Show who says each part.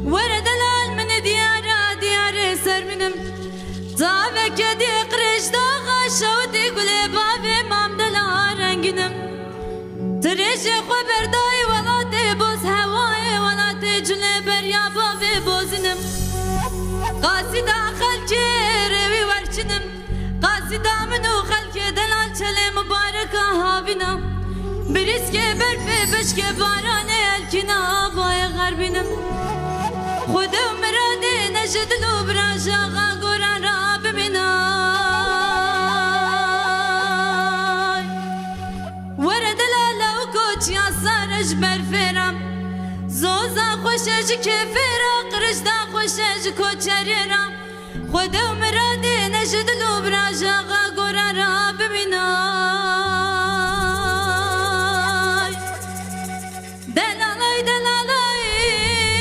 Speaker 1: ورد العلم ديار سر منم زاوك دي قرش داغا شودي قولي بابي مامدلا رنگنم تريش خبر داي ولاتي بوز هواي ولاتي جني بريا بابي بوزنم قاسدا خلقي روي ورشنم قاسدا منو خلقي دلال چلي مباركة هاوينا بريسكي برفي بشكي باراني الكنا باي غربنم خود مرادي نجد لو براجاغا قران راب مناي ورد لالا وكوچ يا سارج برفرام زوزا خوشج كفرا قرجدا خوشج كوچريرا خود مرادي نجد لو براجاغا